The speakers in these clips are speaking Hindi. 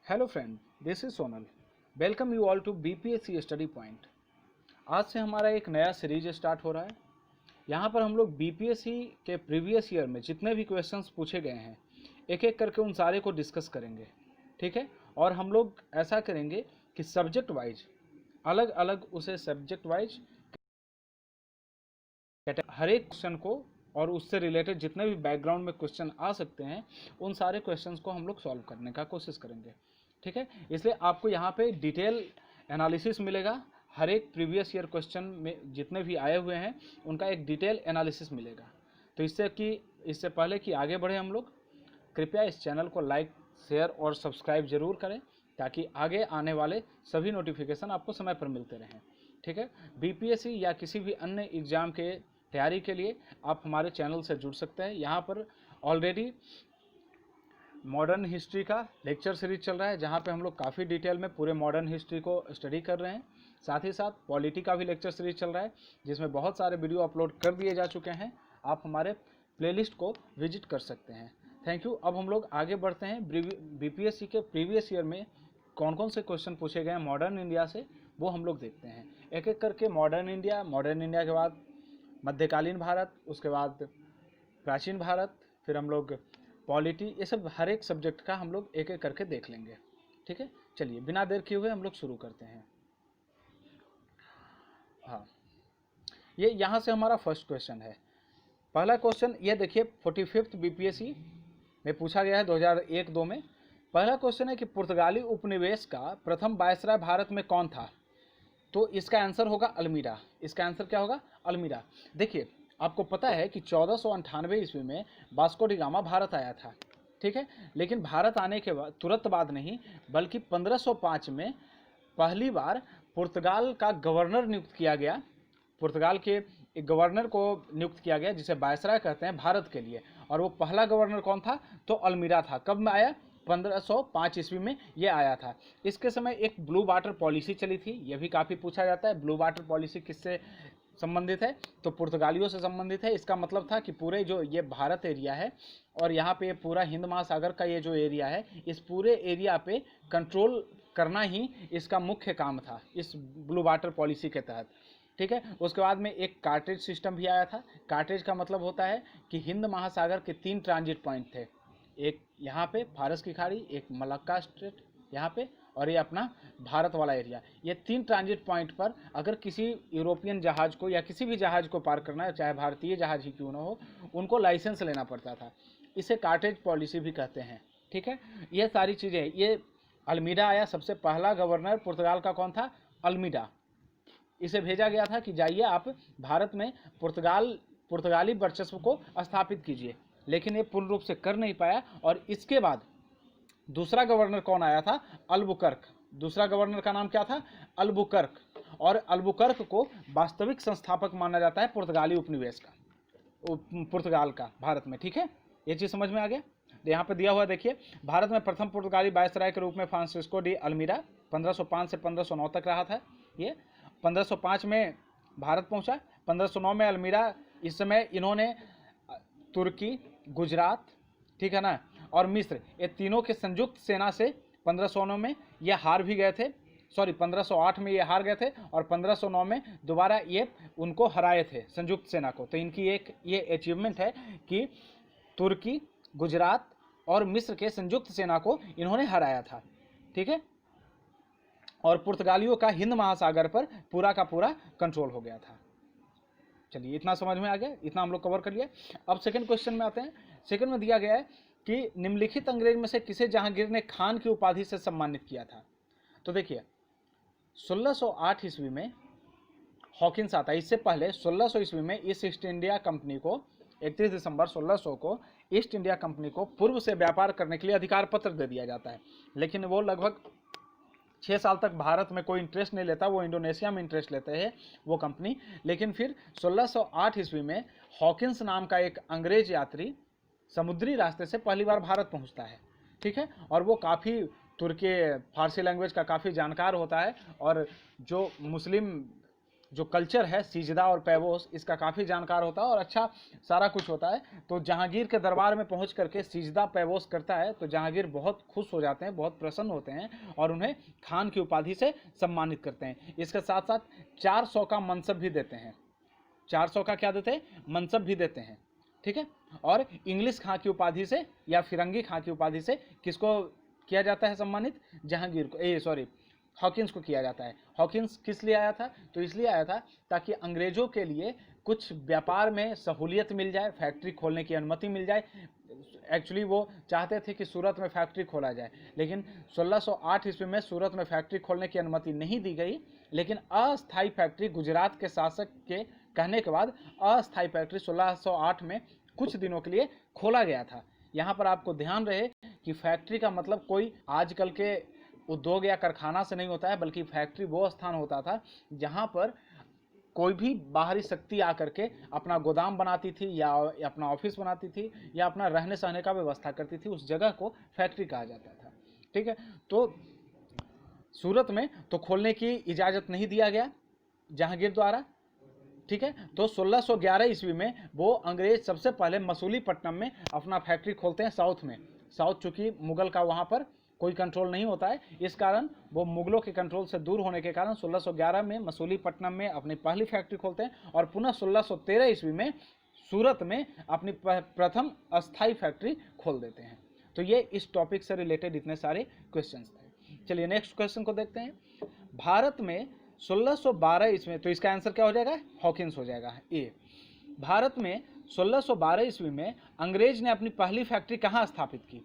Hello friend, this is Sonal. Welcome you all to BPSC study point. आज से हमारा एक नया सीरीज स्टार्ट हो रहा है। यहाँ पर हम लोग बीपीएससी के प्रीवियस ईयर में जितने भी क्वेश्चंस पूछे गए हैं एक एक करके उन सारे को डिस्कस करेंगे, ठीक है। और हम लोग ऐसा करेंगे कि सब्जेक्ट वाइज अलग अलग उसे सब्जेक्ट वाइज हर एक क्वेश्चन को और उससे रिलेटेड जितने भी बैकग्राउंड में क्वेश्चन आ सकते हैं उन सारे क्वेश्चंस को हम लोग सॉल्व करने का कोशिश करेंगे, ठीक है। इसलिए आपको यहाँ पे डिटेल एनालिसिस मिलेगा। हर एक प्रीवियस ईयर क्वेश्चन में जितने भी आए हुए हैं उनका एक डिटेल एनालिसिस मिलेगा। तो इससे पहले कि आगे बढ़े हम लोग, कृपया इस चैनल को लाइक, शेयर और सब्सक्राइब जरूर करें ताकि आगे आने वाले सभी नोटिफिकेशन आपको समय पर मिलते रहें, ठीक है। बीपीएससी या किसी भी अन्य एग्जाम के तैयारी के लिए आप हमारे चैनल से जुड़ सकते हैं। यहाँ पर ऑलरेडी मॉडर्न हिस्ट्री का लेक्चर सीरीज चल रहा है जहाँ पे हम लोग काफ़ी डिटेल में पूरे मॉडर्न हिस्ट्री को स्टडी कर रहे हैं। साथ ही साथ पॉलिटी का भी लेक्चर सीरीज चल रहा है जिसमें बहुत सारे वीडियो अपलोड कर दिए जा चुके हैं। आप हमारे प्लेलिस्ट को विजिट कर सकते हैं। Thank you. अब हम लोग आगे बढ़ते हैं। बीपीएससी के प्रीवियस ईयर में कौन कौन से क्वेश्चन पूछे गए हैं मॉडर्न इंडिया से, वो हम लोग देखते हैं एक एक करके। मॉडर्न इंडिया के बाद मध्यकालीन भारत, उसके बाद प्राचीन भारत, फिर हम लोग पॉलिटी, ये सब हर एक सब्जेक्ट का हम लोग एक एक करके देख लेंगे, ठीक है। चलिए बिना देर किए हुए हम लोग शुरू करते हैं। हाँ, ये यहाँ से हमारा फर्स्ट क्वेश्चन है। पहला क्वेश्चन ये देखिए, 45th बीपीएससी में पूछा गया है 2001-2 में। पहला क्वेश्चन है कि पुर्तगाली उपनिवेश का प्रथम वायसराय भारत में कौन था? तो इसका आंसर होगा अल्मीरा। इसका आंसर क्या होगा? अल्मीरा। देखिए, आपको पता है कि 1498 ईस्वी में वास्को डी गामा भारत आया था, ठीक है। लेकिन भारत आने के बाद तुरंत बाद नहीं, बल्कि 1505 में पहली बार पुर्तगाल का गवर्नर नियुक्त किया गया। पुर्तगाल के एक गवर्नर को नियुक्त किया गया जिसे वायसराय कहते हैं भारत के लिए। और वो पहला गवर्नर कौन था? तो अल्मीरा था। कब में आया? 1505 ईस्वी में ये आया था। इसके समय एक ब्लू वाटर पॉलिसी चली थी। यह भी काफ़ी पूछा जाता है, ब्लू वाटर पॉलिसी किससे संबंधित है? तो पुर्तगालियों से संबंधित है। इसका मतलब था कि पूरे जो ये भारत एरिया है और यहाँ पे पूरा हिंद महासागर का ये जो एरिया है, इस पूरे एरिया पे कंट्रोल करना ही इसका मुख्य काम था इस ब्लू वाटर पॉलिसी के तहत, ठीक है। उसके बाद में एक कार्टेज सिस्टम भी आया था। कार्टेज का मतलब होता है कि हिंद महासागर के 3 ट्रांजिट पॉइंट थे। एक यहाँ पे फारस की खाड़ी, एक मलक्का स्ट्रेट यहाँ पे, और ये अपना भारत वाला एरिया। ये 3 ट्रांजिट पॉइंट पर अगर किसी यूरोपियन जहाज को या किसी भी जहाज को पार करना है, चाहे भारतीय जहाज ही क्यों ना हो, उनको लाइसेंस लेना पड़ता था। इसे कार्टेज पॉलिसी भी कहते हैं, ठीक है। ये सारी चीज़ें, ये अल्मीडा आया। सबसे पहला गवर्नर पुर्तगाल का कौन था? अल्मीडा। इसे भेजा गया था कि जाइए आप भारत में पुर्तगाली वर्चस्व को स्थापित कीजिए, लेकिन ये पूर्ण रूप से कर नहीं पाया। और इसके बाद दूसरा गवर्नर कौन आया था? अल्बुकर्क। दूसरा गवर्नर का नाम क्या था? अल्बुकर्क। और अल्बुकर्क को वास्तविक संस्थापक माना जाता है पुर्तगाली उपनिवेश का, पुर्तगाल का भारत में, ठीक है। ये चीज़ समझ में आ गया? यहाँ पे दिया हुआ देखिए, भारत में प्रथम पुर्तगाली वायसराय के रूप में फ्रांसिस्को डी अल्मीरा 1505 से 1509 तक रहा था। ये 1505 में भारत पहुंचा, 1509 में अल्मीरा। इस समय इन्होंने तुर्की, गुजरात, ठीक है ना, और मिस्र, ये तीनों के संयुक्त सेना से 1509 में ये हार भी गए थे। 1508 में ये हार गए थे और 1509 में दोबारा ये उनको हराए थे, संयुक्त सेना को। तो इनकी एक ये अचीवमेंट है कि तुर्की, गुजरात और मिस्र के संयुक्त सेना को इन्होंने हराया था, ठीक है। और पुर्तगालियों का हिंद महासागर पर पूरा का पूरा कंट्रोल हो गया था। चलिए, इतना समझ में आ गया, इतना हम लोग कवर कर लिया। अब सेकंड क्वेश्चन में आते हैं। सेकंड में दिया गया है कि निम्नलिखित अंग्रेज में से किसे जहांगीर ने खान की उपाधि से सम्मानित किया था? तो देखिए, 1608 ईस्वी में हॉकिंस आता है। इससे पहले 1600 ईस्वी में ईस्ट इंडिया कंपनी को 31 दिसंबर 1600 को ईस्ट इंडिया कंपनी को पूर्व से व्यापार करने के लिए अधिकार पत्र दे दिया जाता है। लेकिन वो लगभग 6 साल तक भारत में कोई इंटरेस्ट नहीं लेता, वो इंडोनेशिया में इंटरेस्ट लेते हैं वो कंपनी। लेकिन फिर 1608 ईस्वी में हॉकिंस नाम का एक अंग्रेज यात्री समुद्री रास्ते से पहली बार भारत पहुंचता है, ठीक है। और वो काफ़ी तुर्की फारसी लैंग्वेज का काफ़ी जानकार होता है। और जो मुस्लिम जो कल्चर है सीजदा और पैबोस, इसका काफ़ी जानकार होता है और अच्छा सारा कुछ होता है। तो जहांगीर के दरबार में पहुंच करके सीजदा पैबोस करता है तो जहांगीर बहुत खुश हो जाते हैं, बहुत प्रसन्न होते हैं और उन्हें खान की उपाधि से सम्मानित करते हैं। इसके साथ साथ 400 का मनसब भी देते हैं, 400 का क्या देते हैं, मनसब भी देते हैं, ठीक है। और इंग्लिश खां की उपाधि से या फिरंगी खां की उपाधि से किसको किया जाता है सम्मानित, जहांगीर को, हॉकिंस को किया जाता है। हॉकिंस किस लिए आया था, तो इसलिए आया था ताकि अंग्रेजों के लिए कुछ व्यापार में सहूलियत मिल जाए, फैक्ट्री खोलने की अनुमति मिल जाए। एक्चुअली वो चाहते थे कि सूरत में फैक्ट्री खोला जाए, लेकिन 1608 ईस्वी में सूरत में फैक्ट्री खोलने की अनुमति नहीं दी गई। लेकिन अस्थायी फैक्ट्री गुजरात के शासक के कहने के बाद अस्थायी फैक्ट्री 1608 में कुछ दिनों के लिए खोला गया था। यहाँ पर आपको ध्यान रहे कि फैक्ट्री का मतलब कोई आजकल के उद्योग या कारखाना से नहीं होता है, बल्कि फैक्ट्री वो स्थान होता था जहाँ पर कोई भी बाहरी शक्ति आकर के अपना गोदाम बनाती थी या अपना ऑफिस बनाती थी या अपना रहने सहने का व्यवस्था करती थी, उस जगह को फैक्ट्री कहा जाता था, ठीक है। तो सूरत में तो खोलने की इजाज़त नहीं दिया गया जहांगीर द्वारा, ठीक है। तो 1611 ईस्वी में वो अंग्रेज सबसे पहले मसूलीपट्टनम में अपना फैक्ट्री खोलते हैं साउथ में। साउथ चूंकि मुगल का वहाँ पर कोई कंट्रोल नहीं होता है, इस कारण वो मुगलों के कंट्रोल से दूर होने के कारण 1611 में मसूलीपट्टनम में अपनी पहली फैक्ट्री खोलते हैं और पुनः 1613 ईस्वी में सूरत में अपनी प्रथम अस्थायी फैक्ट्री खोल देते हैं। तो ये इस टॉपिक से रिलेटेड इतने सारे क्वेश्चंस थे। चलिए नेक्स्ट क्वेश्चन को देखते हैं। भारत में 1612 ईस्वी, तो इसका आंसर क्या हो जाएगा, हॉकिंस हो जाएगा ए। भारत में 1612 ईस्वी में अंग्रेज ने अपनी पहली फैक्ट्री कहाँ स्थापित की,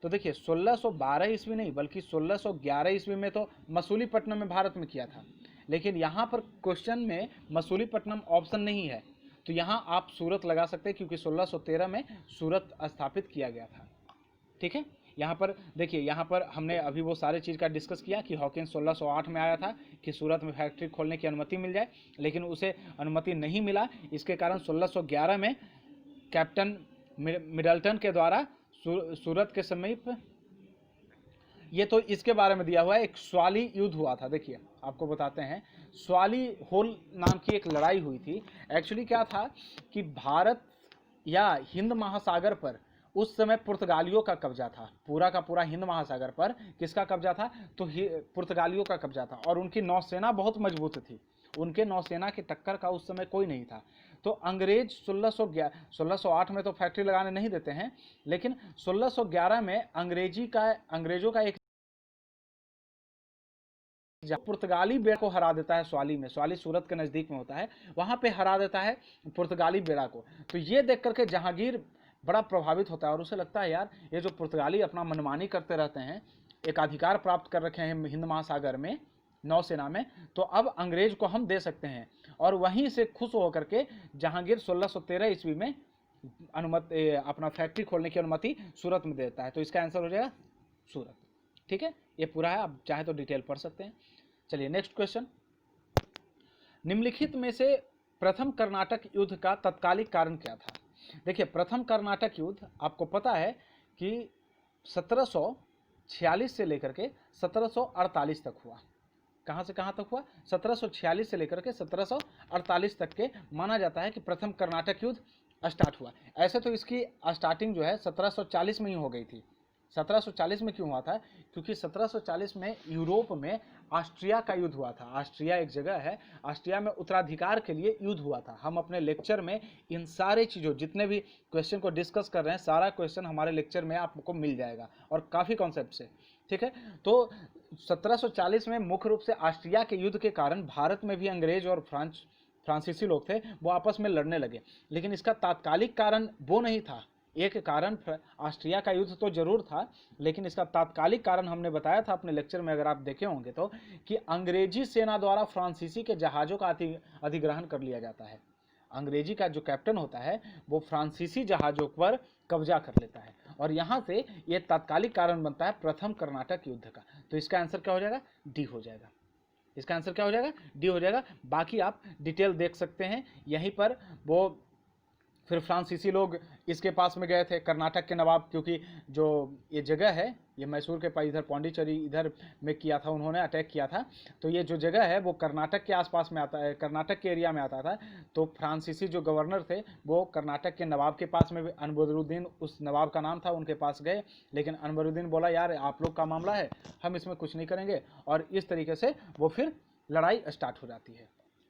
तो देखिए 1612 ईस्वी नहीं बल्कि 1611 ईस्वी में तो मसूलीपट्टनम में भारत में किया था, लेकिन यहाँ पर क्वेश्चन में मसूलीपट्टनम ऑप्शन नहीं है, तो यहाँ आप सूरत लगा सकते हैं क्योंकि 1613 में सूरत स्थापित किया गया था, ठीक है। यहाँ पर देखिए, यहाँ पर हमने अभी वो सारे चीज़ का डिस्कस किया कि हॉकिंस 1608 में आया था कि सूरत में फैक्ट्री खोलने की अनुमति मिल जाए, लेकिन उसे अनुमति नहीं मिला। इसके कारण 1611 में कैप्टन मिडल्टन के द्वारा सूरत के समीप, ये तो इसके बारे में दिया हुआ है, एक स्वाली युद्ध हुआ था। देखिए आपको बताते हैं, स्वाली होल नाम की एक लड़ाई हुई थी। एक्चुअली क्या था कि भारत या हिंद महासागर पर उस समय पुर्तगालियों का कब्जा था, पूरा का पूरा हिंद महासागर पर किसका कब्जा था, तो पुर्तगालियों का कब्जा था और उनकी नौसेना बहुत मजबूत थी, उनके नौसेना की टक्कर का उस समय कोई नहीं था। तो अंग्रेज 1608 में तो फैक्ट्री लगाने नहीं देते हैं, लेकिन 1611 में अंग्रेजों का एक पुर्तगाली बेड़ा को हरा देता है स्वाली में, स्वाली सूरत के नज़दीक में होता है, वहाँ पे हरा देता है पुर्तगाली बेड़ा को। तो ये देख करके जहांगीर बड़ा प्रभावित होता है और उसे लगता है यार ये जो पुर्तगाली अपना मनमानी करते रहते हैं, एक अधिकार प्राप्त कर रखे हैं हिंद महासागर में नौसेना में, तो अब अंग्रेज को हम दे सकते हैं। और वहीं से खुश होकर के जहांगीर 1613 ईस्वी में अनुमति, अपना फैक्ट्री खोलने की अनुमति सूरत में देता है। तो इसका आंसर हो जाएगा सूरत, ठीक है। ये पूरा है, आप चाहे तो डिटेल पढ़ सकते हैं। चलिए नेक्स्ट क्वेश्चन, निम्नलिखित में से प्रथम कर्नाटक युद्ध का तत्कालिक कारण क्या था। देखिए प्रथम कर्नाटक युद्ध आपको पता है कि 1746 से लेकर के 1748 तक हुआ। कहाँ से कहाँ तक हुआ, 1746 से लेकर के 1748 तक के माना जाता है कि प्रथम कर्नाटक युद्ध स्टार्ट हुआ। ऐसे तो इसकी स्टार्टिंग जो है 1740 में ही हो गई थी। 1740 में क्यों हुआ था, क्योंकि 1740 में यूरोप में ऑस्ट्रिया का युद्ध हुआ था। ऑस्ट्रिया एक जगह है, ऑस्ट्रिया में उत्तराधिकार के लिए युद्ध हुआ था। हम अपने लेक्चर में इन सारे चीज़ों, जितने भी क्वेश्चन को डिस्कस कर रहे हैं, सारा क्वेश्चन हमारे लेक्चर में आपको मिल जाएगा और काफ़ी कॉन्सेप्ट से, ठीक है। तो 1740 में मुख्य रूप से ऑस्ट्रिया के युद्ध के कारण भारत में भी अंग्रेज और फ्रांसीसी लोग थे, वो आपस में लड़ने लगे। लेकिन इसका तात्कालिक कारण वो नहीं था। एक कारण ऑस्ट्रिया का युद्ध तो जरूर था, लेकिन इसका तात्कालिक कारण हमने बताया था अपने लेक्चर में, अगर आप देखे होंगे तो, कि अंग्रेजी सेना द्वारा फ्रांसीसी के जहाज़ों का अधिग्रहण कर लिया जाता है। अंग्रेजी का जो कैप्टन होता है वो फ्रांसीसी जहाज़ों पर कब्जा कर लेता है और यहाँ से ये तात्कालिक कारण बनता है प्रथम कर्नाटक युद्ध का। तो इसका आंसर क्या हो जाएगा, डी हो जाएगा। इसका आंसर क्या हो जाएगा, डी हो जाएगा। बाकी आप डिटेल देख सकते हैं यहीं पर। वो फिर फ्रांसीसी लोग इसके पास में गए थे, कर्नाटक के नवाब, क्योंकि जो ये जगह है ये मैसूर के पास इधर पौंडीचेरी इधर में किया था, उन्होंने अटैक किया था। तो ये जो जगह है वो कर्नाटक के आसपास में आता है, कर्नाटक के एरिया में आता था। तो फ्रांसीसी जो गवर्नर थे वो कर्नाटक के नवाब के पास में, अनवरुद्दीन उस नवाब का नाम था, उनके पास गए। लेकिन अनवरुद्दीन बोला यार आप लोग का मामला है, हम इसमें कुछ नहीं करेंगे, और इस तरीके से वो फिर लड़ाई स्टार्ट हो जाती है।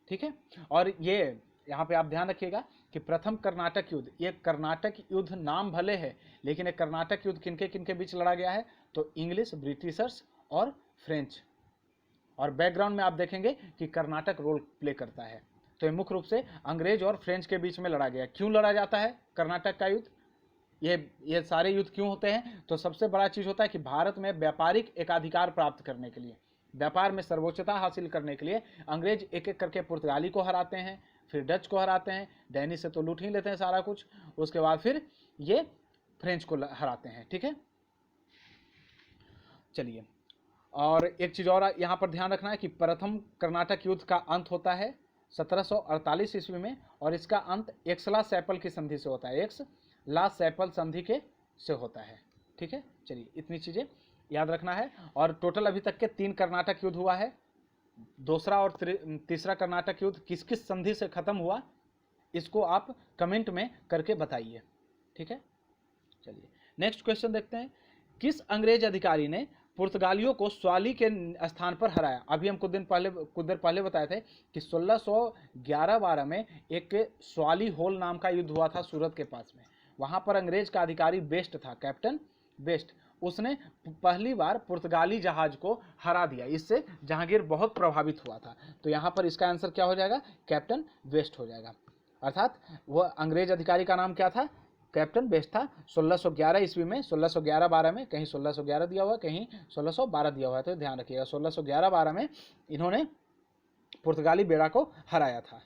ठीक है, और ये यहाँ पे आप ध्यान रखिएगा कि प्रथम कर्नाटक युद्ध, ये कर्नाटक युद्ध नाम भले है लेकिन ये कर्नाटक युद्ध किनके किनके बीच लड़ा गया है, तो इंग्लिश, ब्रिटिशर्स और फ्रेंच। और बैकग्राउंड में आप देखेंगे कि कर्नाटक रोल प्ले करता है। तो ये मुख्य रूप से अंग्रेज और फ्रेंच के बीच में लड़ा गया। क्यों लड़ा जाता है कर्नाटक का युद्ध, ये सारे युद्ध क्यों होते हैं, तो सबसे बड़ा चीज होता है कि भारत में व्यापारिक एकाधिकार प्राप्त करने के लिए, व्यापार में सर्वोच्चता हासिल करने के लिए अंग्रेज एक एक करके पुर्तगाली को हराते हैं, फिर डच को हराते हैं, डैनिश से तो लूट ही लेते हैं सारा कुछ, उसके बाद फिर ये फ्रेंच को हराते हैं। ठीक है, चलिए, और एक चीज और यहाँ पर ध्यान रखना है कि प्रथम कर्नाटक युद्ध का अंत होता है 1748 ईस्वी में, और इसका अंत एक्सला-सैपल की संधि से होता है, एक्सला-सैपल संधि के से होता है। ठीक है, चलिए इतनी चीजें याद रखना है। और टोटल अभी तक के 3 कर्नाटक युद्ध हुआ है। दूसरा और तीसरा कर्नाटक युद्ध किस किस संधि से खत्म हुआ, इसको आप कमेंट में करके बताइए। ठीक है, चलिए नेक्स्ट क्वेश्चन देखते हैं। किस अंग्रेज अधिकारी ने पुर्तगालियों को स्वाली के स्थान पर हराया। अभी हम कुछ देर पहले बताए थे कि 1611-12 में एक स्वाली होल नाम का युद्ध हुआ था सूरत के पास में। वहां पर अंग्रेज का अधिकारी बेस्ट था, कैप्टन बेस्ट, उसने पहली बार पुर्तगाली जहाज को हरा दिया। इससे जहांगीर बहुत प्रभावित हुआ था। तो यहाँ पर इसका आंसर क्या हो जाएगा, कैप्टन बेस्ट हो जाएगा। अर्थात वह अंग्रेज अधिकारी का नाम क्या था, कैप्टन बेस्ट था। 1611 ईस्वी में, 1611-12 में, कहीं 1611 दिया हुआ कहीं 1612 दिया हुआ है, तो ध्यान रखिएगा 1611-12 में इन्होंने पुर्तगाली बेड़ा को हराया था।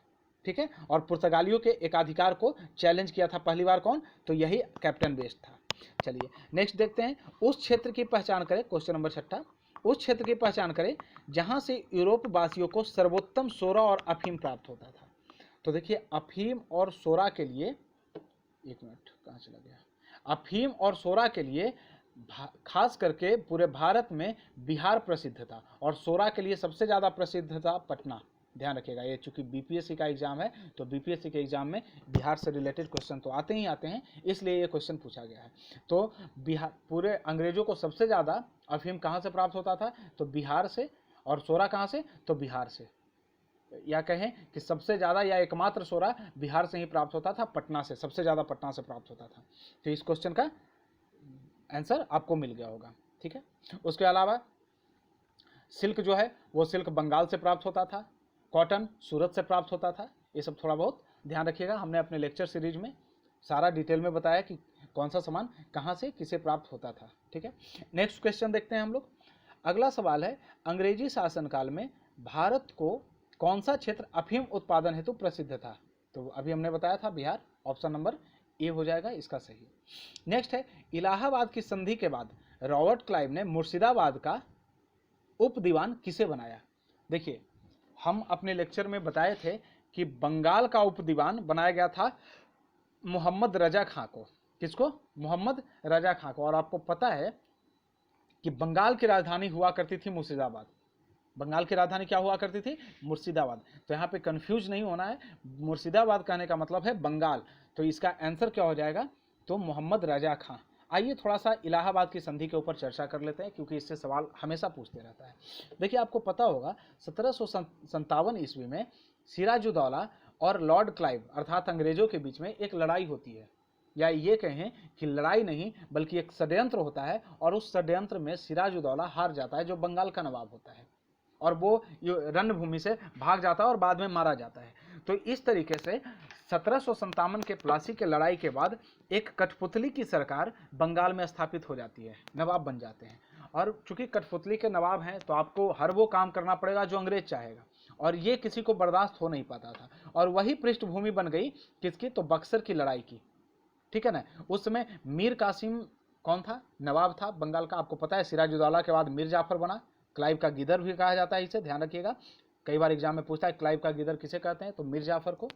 ठीक है, और पुर्तगालियों के एकाधिकार को चैलेंज किया था पहली बार, कौन, तो यही कैप्टन बेस्ट था। चलिए नेक्स्ट देखते हैं। उस क्षेत्र की पहचान करें, क्वेश्चन नंबर 6, उस क्षेत्र की पहचान करें जहां से यूरोप वासियों को सर्वोत्तम सोरा और अफीम प्राप्त होता था। तो देखिए अफीम और सोरा के लिए, एक मिनट कहाँ चला गया, अफीम और सोरा के लिए खास करके पूरे भारत में बिहार प्रसिद्ध था, और सोरा के लिए सबसे ज़्यादा प्रसिद्ध था पटना। ध्यान रखिएगा, ये चूंकि बीपीएससी का एग्जाम है तो बीपीएससी के एग्जाम में बिहार से रिलेटेड क्वेश्चन तो आते ही आते हैं, इसलिए ये क्वेश्चन पूछा गया है। तो बिहार, पूरे अंग्रेजों को सबसे ज़्यादा अफीम कहाँ से प्राप्त होता था, तो बिहार से, और सोरा कहाँ से, तो बिहार से, या कहें कि सबसे ज़्यादा या एकमात्र सोरा बिहार से ही प्राप्त होता था, पटना से, सबसे ज़्यादा पटना से प्राप्त होता था। तो इस क्वेश्चन का आंसर आपको मिल गया होगा। ठीक है, उसके अलावा सिल्क जो है वो सिल्क बंगाल से प्राप्त होता था, कॉटन सूरत से प्राप्त होता था। ये सब थोड़ा बहुत ध्यान रखिएगा, हमने अपने लेक्चर सीरीज में सारा डिटेल में बताया कि कौन सा सामान कहाँ से किसे प्राप्त होता था। ठीक है, नेक्स्ट क्वेश्चन देखते हैं हम लोग। अगला सवाल है, अंग्रेजी शासनकाल में भारत को कौन सा क्षेत्र अफीम उत्पादन हेतु प्रसिद्ध था। तो अभी हमने बताया था बिहार, ऑप्शन नंबर ए हो जाएगा इसका सही। नेक्स्ट है, इलाहाबाद की संधि के बाद रॉबर्ट क्लाइव ने मुर्शिदाबाद का उप दीवान किसे बनाया। देखिए हम अपने लेक्चर में बताए थे कि बंगाल का उप दीवान बनाया गया था मोहम्मद रजा खां को। किसको, मोहम्मद रजा खां को। और आपको पता है कि बंगाल की राजधानी हुआ करती थी मुर्शिदाबाद। बंगाल की राजधानी क्या हुआ करती थी, मुर्शिदाबाद। तो यहाँ पे कंफ्यूज नहीं होना है, मुर्शिदाबाद कहने का मतलब है बंगाल। तो इसका आंसर क्या हो जाएगा, तो मोहम्मद रजा खां। आइए थोड़ा सा इलाहाबाद की संधि के ऊपर चर्चा कर लेते हैं, क्योंकि इससे सवाल हमेशा पूछते रहता है। देखिए आपको पता होगा 1757 ईस्वी में सिराजुद्दौला और लॉर्ड क्लाइव अर्थात अंग्रेजों के बीच में एक लड़ाई होती है, या ये कहें कि लड़ाई नहीं बल्कि एक षड्यंत्र होता है, और उस षड्यंत्र में सिराजुद्दौला हार जाता है, जो बंगाल का नवाब होता है, और वो रणभूमि से भाग जाता है और बाद में मारा जाता है। तो इस तरीके से 1757 के प्लासी के लड़ाई के बाद एक कठपुतली की सरकार बंगाल में स्थापित हो जाती है, नवाब बन जाते हैं। और चूंकि कठपुतली के नवाब हैं तो आपको हर वो काम करना पड़ेगा जो अंग्रेज चाहेगा, और ये किसी को बर्दाश्त हो नहीं पाता था। और वही पृष्ठभूमि बन गई किसकी, तो बक्सर की लड़ाई की। ठीक है ना, उस समय मीर कासिम कौन था, नवाब था बंगाल का। आपको पता है सिराजुद्दौला के बाद मीर जाफर बना, क्लाइव का गिदर भी कहा जाता है इसे, ध्यान रखिएगा। कई बार एग्जाम में पूछता है क्लाइव का गिदर किसे कहते हैं, तो मीर जाफर को,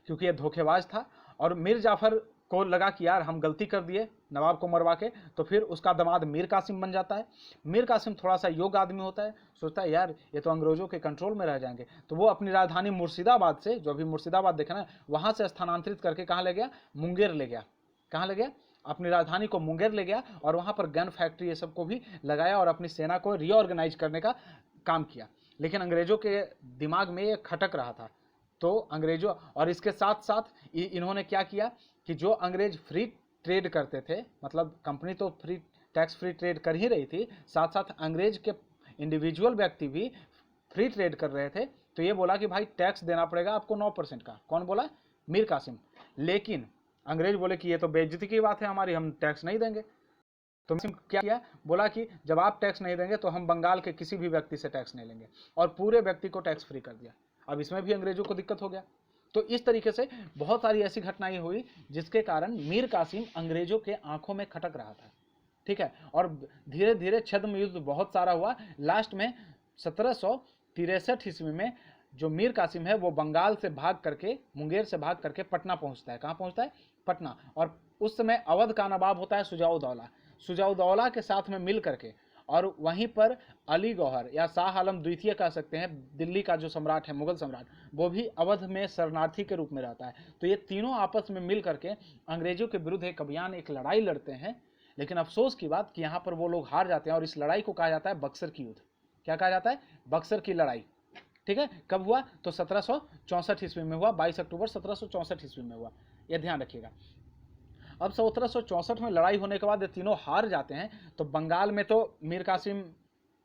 क्योंकि ये धोखेबाज था। और मीर जाफर को लगा कि यार हम गलती कर दिए, नवाब को मरवा के, तो फिर उसका दामाद मीर कासिम बन जाता है। मीर कासिम थोड़ा सा योग्य आदमी होता है, सोचता है यार ये तो अंग्रेजों के कंट्रोल में रह जाएंगे, तो वो अपनी राजधानी मुर्शिदाबाद से, जो अभी मुर्शिदाबाद देखा ना, वहाँ से स्थानांतरित करके कहाँ ले गया, मुंगेर ले गया। कहाँ ले गया, अपनी राजधानी को मुंगेर ले गया, और वहाँ पर गन फैक्ट्री ये सब को भी लगाया और अपनी सेना को रीऑर्गेनाइज करने का काम किया। लेकिन अंग्रेजों के दिमाग में ये खटक रहा था, तो अंग्रेजों, और इसके साथ साथ इन्होंने क्या किया कि जो अंग्रेज फ्री ट्रेड करते थे, मतलब कंपनी तो फ्री टैक्स फ्री ट्रेड कर ही रही थी, साथ साथ अंग्रेज के इंडिविजुअल व्यक्ति भी फ्री ट्रेड कर रहे थे, तो ये बोला कि भाई टैक्स देना पड़ेगा आपको 9% का। कौन बोला, मीर कासिम। लेकिन अंग्रेज बोले कि ये तो बेइज्जती की बात है हमारी, हम टैक्स नहीं देंगे। तो क्या किया, बोला कि जब आप टैक्स नहीं देंगे तो हम बंगाल के किसी भी व्यक्ति से टैक्स नहीं लेंगे, और पूरे व्यक्ति को टैक्स फ्री कर दिया। अब इसमें भी अंग्रेजों को दिक्कत हो गया। तो इस तरीके से बहुत सारी ऐसी घटनाएं हुई जिसके कारण मीर कासिम अंग्रेजों के आंखों में खटक रहा था, ठीक है। और धीरे धीरे छद्म युद्ध बहुत सारा हुआ। लास्ट में 1763 ईस्वी में जो मीर कासिम है वो बंगाल से भाग करके, मुंगेर से भाग करके पटना पहुंचता है। कहाँ पहुंचता है, पटना। और उस समय अवध का नवाब होता है सुजाउद्दौला। सुजाउद्दौला के साथ में मिल करके, और वहीं पर अली गौहर या शाह आलम द्वितीय कह सकते हैं, दिल्ली का जो सम्राट है, मुगल सम्राट, वो भी अवध में शरणार्थी के रूप में रहता है। तो ये तीनों आपस में मिल करके अंग्रेजों के विरुद्ध एक अभियान, एक लड़ाई लड़ते हैं। लेकिन अफसोस की बात कि यहाँ पर वो लोग हार जाते हैं, और इस लड़ाई को कहा जाता है बक्सर की युद्ध। क्या कहा जाता है, बक्सर की लड़ाई, ठीक है। कब हुआ, तो 1764 ईस्वी में हुआ, 22 अक्टूबर 1764 ईस्वी में हुआ, यह ध्यान रखिएगा। अब 1764 में लड़ाई होने के बाद ये तीनों हार जाते हैं, तो बंगाल में तो मीर कासिम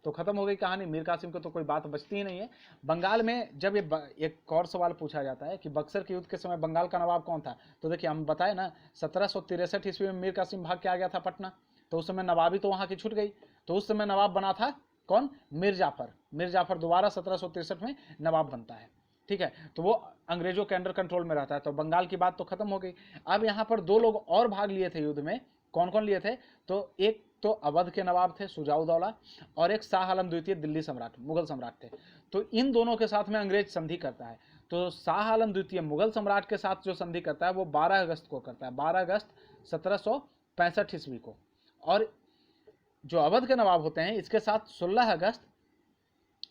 तो खत्म हो गई कहानी, मीर कासिम को तो कोई बात बचती ही नहीं है। बंगाल में जब ये एक और सवाल पूछा जाता है कि बक्सर के युद्ध के समय बंगाल का नवाब कौन था, तो देखिए हम बताए ना, 1763 ईस्वी में मीर कासिम भाग के आ गया था पटना, तो उस समय नवाबी तो वहाँ की छूट गई। तो उस समय नवाब बना था कौन, मीर जाफर। मीर जाफर दोबारा 1763 में नवाब बनता है, ठीक है। तो वो अंग्रेजों के अंडर कंट्रोल में रहता है, तो बंगाल की बात तो खत्म हो गई। अब यहाँ पर दो लोग और भाग लिए थे युद्ध में। कौन कौन लिए थे, तो एक तो अवध के नवाब थे सुजाउद्दौला, और एक शाह आलम द्वितीय दिल्ली सम्राट, मुगल सम्राट थे। तो इन दोनों के साथ में अंग्रेज संधि करता है। तो शाह आलम द्वितीय मुगल सम्राट के साथ जो संधि करता है वो 12 अगस्त को करता है, 12 अगस्त 1765 ईस्वी को। और जो अवध के नवाब होते हैं इसके साथ 16 अगस्त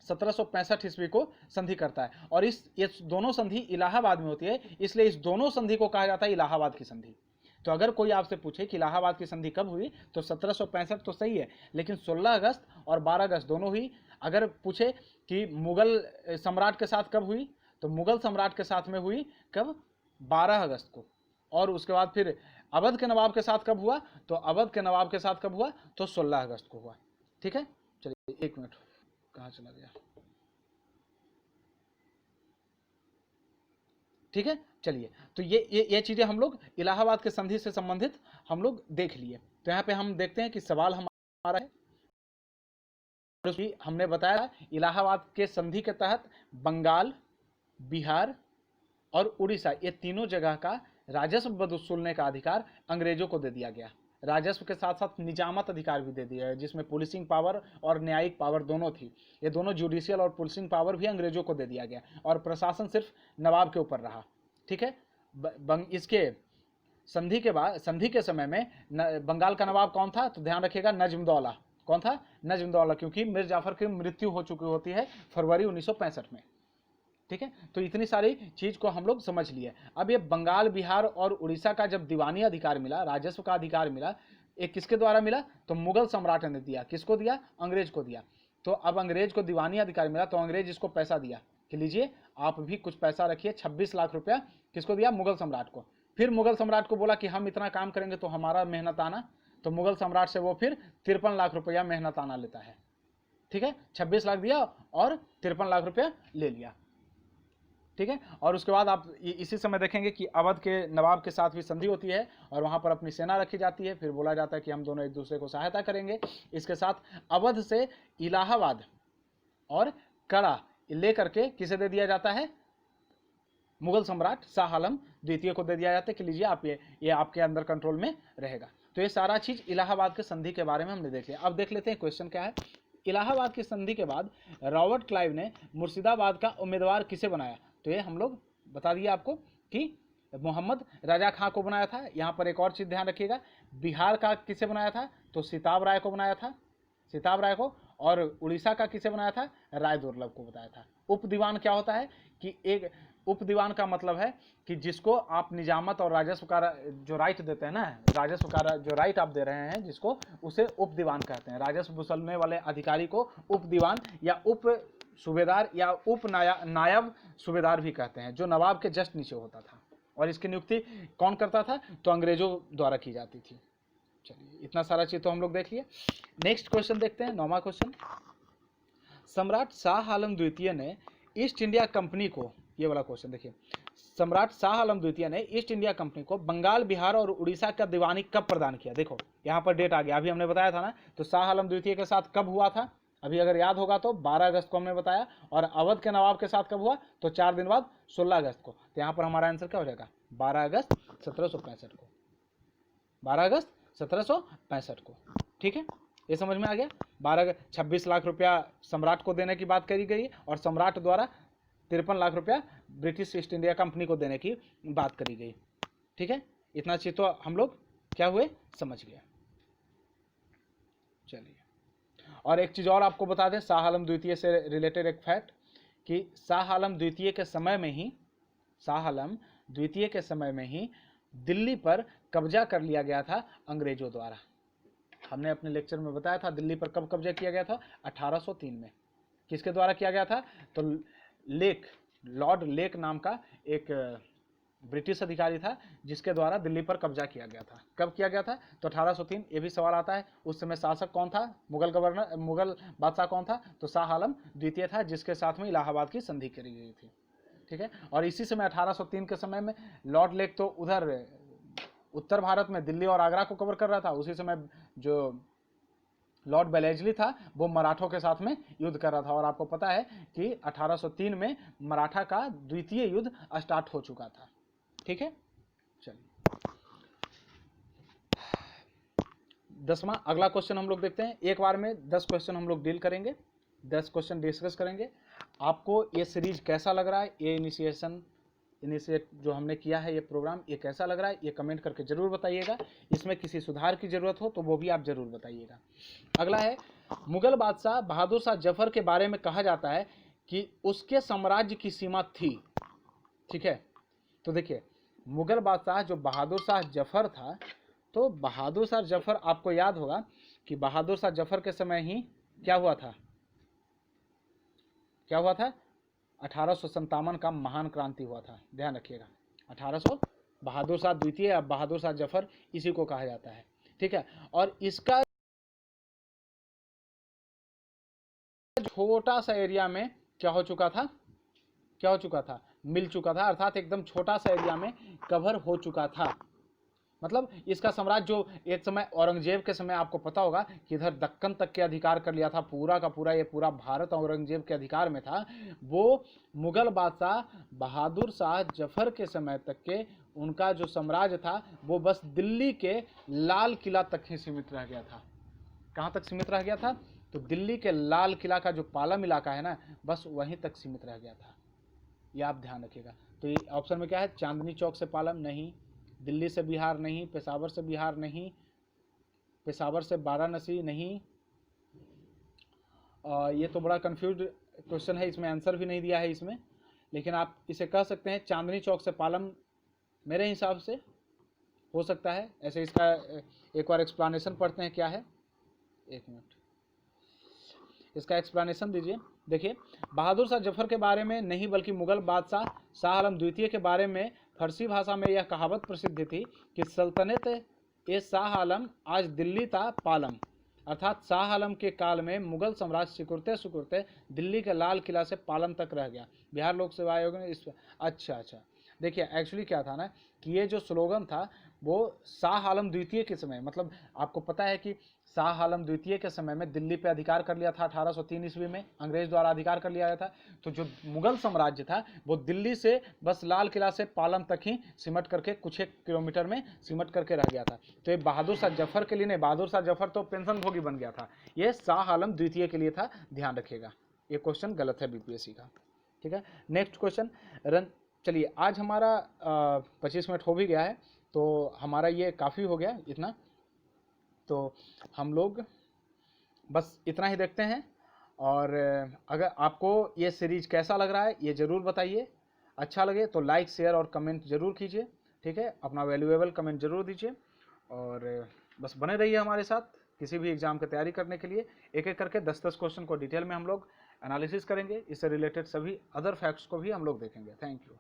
1765 ईस्वी को संधि करता है। और ये दोनों संधि इलाहाबाद में होती है, इसलिए इस दोनों संधि को कहा जाता है इलाहाबाद की संधि। तो अगर कोई आपसे पूछे कि इलाहाबाद की संधि कब हुई, तो 1765 तो सही है, लेकिन 16 अगस्त और 12 अगस्त दोनों हुई। अगर पूछे कि मुगल सम्राट के साथ कब हुई, तो मुगल सम्राट के साथ में हुई कब, 12 अगस्त को। और उसके बाद फिर अवध के नवाब के साथ कब हुआ, तो अवध के नवाब के साथ कब हुआ, तो 16 अगस्त को हुआ, ठीक है। चलिए एक मिनट, कहाँ चला गया, ठीक है। चलिए, तो ये चीजें हम लोग इलाहाबाद के संधि से संबंधित हम लोग देख लिए। तो यहाँ पे हम देखते हैं कि सवाल हमारा है, हमने बताया इलाहाबाद के संधि के तहत बंगाल, बिहार और उड़ीसा, ये तीनों जगह का राजस्व वसूलने का अधिकार अंग्रेजों को दे दिया गया। राजस्व के साथ साथ निजामत अधिकार भी दे दिया है, जिसमें पुलिसिंग पावर और न्यायिक पावर दोनों थी। ये दोनों जुडिशियल और पुलिसिंग पावर भी अंग्रेजों को दे दिया गया, और प्रशासन सिर्फ नवाब के ऊपर रहा, ठीक है। इसके संधि के बाद, संधि के समय में बंगाल का नवाब कौन था, तो ध्यान रखिएगा नजमदौला। कौन था, नजमदौला, क्योंकि मीर जाफर की मृत्यु हो चुकी होती है फरवरी 1965 में, ठीक है। तो इतनी सारी चीज को हम लोग समझ लिए। अब ये बंगाल, बिहार और उड़ीसा का जब दीवानी अधिकार मिला, राजस्व का अधिकार मिला, एक किसके द्वारा मिला, तो मुगल सम्राट ने दिया। किसको दिया, अंग्रेज को दिया। तो अब अंग्रेज को दीवानी अधिकार मिला, तो अंग्रेज इसको पैसा दिया कि लीजिए आप भी कुछ पैसा रखिए। 26 लाख रुपया किसको दिया, मुगल सम्राट को। फिर मुगल सम्राट को बोला कि हम इतना काम करेंगे तो हमारा मेहनताना, तो मुगल सम्राट से वो फिर 53 लाख रुपया मेहनताना लेता है, ठीक है। 26 लाख दिया और 53 लाख रुपया ले लिया, ठीक है। और उसके बाद आप इसी समय देखेंगे कि अवध के नवाब के साथ भी संधि होती है, और वहां पर अपनी सेना रखी जाती है। फिर बोला जाता है कि हम दोनों एक दूसरे को सहायता करेंगे। इसके साथ अवध से इलाहाबाद और कड़ा लेकर के किसे दे दिया जाता है, मुगल सम्राट शाह आलम द्वितीय को दे दिया जाता है कि लीजिए आप ये आपके अंदर कंट्रोल में रहेगा। तो ये सारा चीज इलाहाबाद के संधि के बारे में हमने देख लिया। अब देख लेते हैं क्वेश्चन क्या है। इलाहाबाद की संधि के बाद रॉबर्ट क्लाइव ने मुर्शिदाबाद का उम्मीदवार किसे बनाया, तो ये हम लोग बता दिए आपको कि मोहम्मद रजा खां को बनाया था। यहाँ पर एक और चीज़ ध्यान रखिएगा, बिहार का किसे बनाया था, तो सिताब राय को बनाया था, सिताब राय को। और उड़ीसा का किसे बनाया था, राय दुर्लभ को बताया था। उप दीवान क्या होता है कि एक उप दीवान का मतलब है कि जिसको आप निजामत और राजस्व का जो राइट देते हैं ना, राजस्व का जो राइट आप दे रहे हैं जिसको, उसे उप दीवान कहते हैं। राजस्व वसूलने वाले अधिकारी को उप दीवान या उप सूबेदार या उप नायब सूबेदार भी कहते हैं, जो नवाब के जस्ट नीचे होता था। और इसकी नियुक्ति कौन करता था, तो अंग्रेजों द्वारा की जाती थी। चलिए, इतना सारा चीज तो हम लोग देख लिए। नेक्स्ट क्वेश्चन देखते हैं, 9वां क्वेश्चन। सम्राट शाह आलम द्वितीय ने ईस्ट इंडिया कंपनी को, ये वाला क्वेश्चन देखिए, सम्राट शाह आलम द्वितीय ने ईस्ट इंडिया कंपनी को बंगाल, बिहार और उड़ीसा का दीवानी कब प्रदान किया। देखो यहाँ पर डेट आ गया, अभी हमने बताया था ना, तो शाह आलम द्वितीय के साथ कब हुआ था, अभी अगर याद होगा तो 12 अगस्त को हमने बताया। और अवध के नवाब के साथ कब हुआ, तो 4 दिन बाद 16 अगस्त को। तो यहाँ पर हमारा आंसर क्या हो जाएगा, 12 अगस्त 1765 को, 12 अगस्त 1765 को। ठीक है, ये समझ में आ गया। 26 लाख रुपया सम्राट को देने की बात करी गई और सम्राट द्वारा 53 लाख रुपया ब्रिटिश ईस्ट इंडिया कंपनी को देने की बात करी गई। ठीक है, इतना चीज तो हम लोग क्या हुए, समझ गए। चलिए, और एक चीज और आपको बता दें शाह आलम द्वितीय से रिलेटेड एक फैक्ट, कि शाह आलम द्वितीय के समय में ही, शाह आलम द्वितीय के समय में ही दिल्ली पर कब्जा कर लिया गया था अंग्रेजों द्वारा। हमने अपने लेक्चर में बताया था दिल्ली पर कब कब्जा किया गया था, 1803 में। किसके द्वारा किया गया था, तो लेक, लॉर्ड लेक नाम का एक ब्रिटिश अधिकारी था जिसके द्वारा दिल्ली पर कब्जा किया गया था। कब किया गया था, तो 1803। ये भी सवाल आता है, उस समय शासक कौन था, मुगल गवर्नर, मुगल बादशाह कौन था, तो शाह आलम द्वितीय था, जिसके साथ में इलाहाबाद की संधि करी गई थी। ठीक है, और इसी समय 1803 के समय में लॉर्ड लेक तो उधर उत्तर भारत में दिल्ली और आगरा को कवर कर रहा था। उसी समय जो लॉर्ड बेलेजली था वो मराठों के साथ में युद्ध कर रहा था। और आपको पता है कि 1803 में मराठा का द्वितीय युद्ध स्टार्ट हो चुका था। ठीक है, चलिए 10वां अगला क्वेश्चन हम लोग देखते हैं। एक बार में 10 क्वेश्चन हम लोग डील करेंगे, 10 क्वेश्चन डिस्कस करेंगे। आपको ये सीरीज कैसा लग रहा है, ये इनिशिएट जो हमने किया है, ये प्रोग्राम, ये कैसा लग रहा है, ये कमेंट करके जरूर बताइएगा। इसमें किसी सुधार की जरूरत हो तो वो भी आप जरूर बताइएगा। अगला है, मुगल बादशाह बहादुर शाह जफर के बारे में कहा जाता है कि उसके साम्राज्य की सीमा थी। ठीक है, तो देखिए मुगल बादशाह जो बहादुर शाह जफर था, तो बहादुर शाह जफर, आपको याद होगा कि बहादुर शाह जफर के समय ही क्या हुआ था, क्या हुआ था, 1857 का महान क्रांति हुआ था। ध्यान रखिएगा, 1800, बहादुर शाह द्वितीय या बहादुर शाह जफर इसी को कहा जाता है। ठीक है, और इसका छोटा सा एरिया में क्या हो चुका था, क्या हो चुका था, मिल चुका था, अर्थात एकदम छोटा सा एरिया में कवर हो चुका था। मतलब इसका साम्राज्य जो एक समय औरंगजेब के समय आपको पता होगा कि इधर दक्कन तक के अधिकार कर लिया था, पूरा का पूरा ये पूरा भारत औरंगजेब के अधिकार में था। वो मुगल बादशाह बहादुर शाह जफर के समय तक के उनका जो साम्राज्य था वो बस दिल्ली के लाल किला तक ही सीमित रह गया था। कहाँ तक सीमित रह गया था, तो दिल्ली के लाल किला का जो पालम इलाका है ना, बस वहीं तक सीमित रह गया था। ये आप ध्यान रखिएगा। तो ये ऑप्शन में क्या है, चांदनी चौक से पालम नहीं, दिल्ली से बिहार नहीं, पेशावर से बिहार नहीं, पेशावर से वाराणसी नहीं। ये तो बड़ा कंफ्यूज क्वेश्चन है, इसमें आंसर भी नहीं दिया है इसमें, लेकिन आप इसे कह सकते हैं चांदनी चौक से पालम मेरे हिसाब से हो सकता है। ऐसे इसका एक बार एक्सप्लेनेशन पढ़ते हैं क्या है, एक मिनट इसका एक्सप्लेनेशन दीजिए। देखिए, बहादुर शाह जफर के बारे में नहीं बल्कि मुगल बादशाह शाह आलम द्वितीय के बारे में फारसी भाषा में यह कहावत प्रसिद्ध थी कि सल्तनत ए शाह आलम आज दिल्ली था पालम, अर्थात शाह आलम के काल में मुगल साम्राज्य सिकुड़ते सिकुड़ते दिल्ली के लाल किला से पालम तक रह गया। बिहार लोक सेवा आयोग ने इस अच्छा, देखिए एक्चुअली क्या था ना कि ये जो स्लोगन था वो शाह आलम द्वितीय के समय, मतलब आपको पता है कि शाह आलम द्वितीय के समय में दिल्ली पे अधिकार कर लिया था 1803 ईस्वी में, अंग्रेज द्वारा अधिकार कर लिया गया था। तो जो मुगल साम्राज्य था वो दिल्ली से बस लाल किला से पालम तक ही सिमट करके कुछ एक किलोमीटर में सिमट करके रह गया था। तो ये बहादुर शाह जफर के लिए नहीं, बहादुर शाह जफर तो पेंशन भोगी बन गया था, ये शाह आलम द्वितीय के लिए था। ध्यान रखिएगा, ये क्वेश्चन गलत है बीपीएससी का। ठीक है, नेक्स्ट क्वेश्चन, चलिए आज हमारा 25 मिनट हो भी गया है, तो हमारा ये काफ़ी हो गया इतना। तो हम लोग बस इतना ही देखते हैं। और अगर आपको ये सीरीज कैसा लग रहा है ये ज़रूर बताइए। अच्छा लगे तो लाइक शेयर और कमेंट ज़रूर कीजिए, ठीक है। अपना वैल्यूएबल कमेंट ज़रूर दीजिए। और बस बने रहिए हमारे साथ किसी भी एग्ज़ाम की तैयारी करने के लिए। एक एक करके 10-10 क्वेश्चन को डिटेल में हम लोग एनालिसिस करेंगे। इससे रिलेटेड सभी अदर फैक्ट्स को भी हम लोग देखेंगे। Thank you.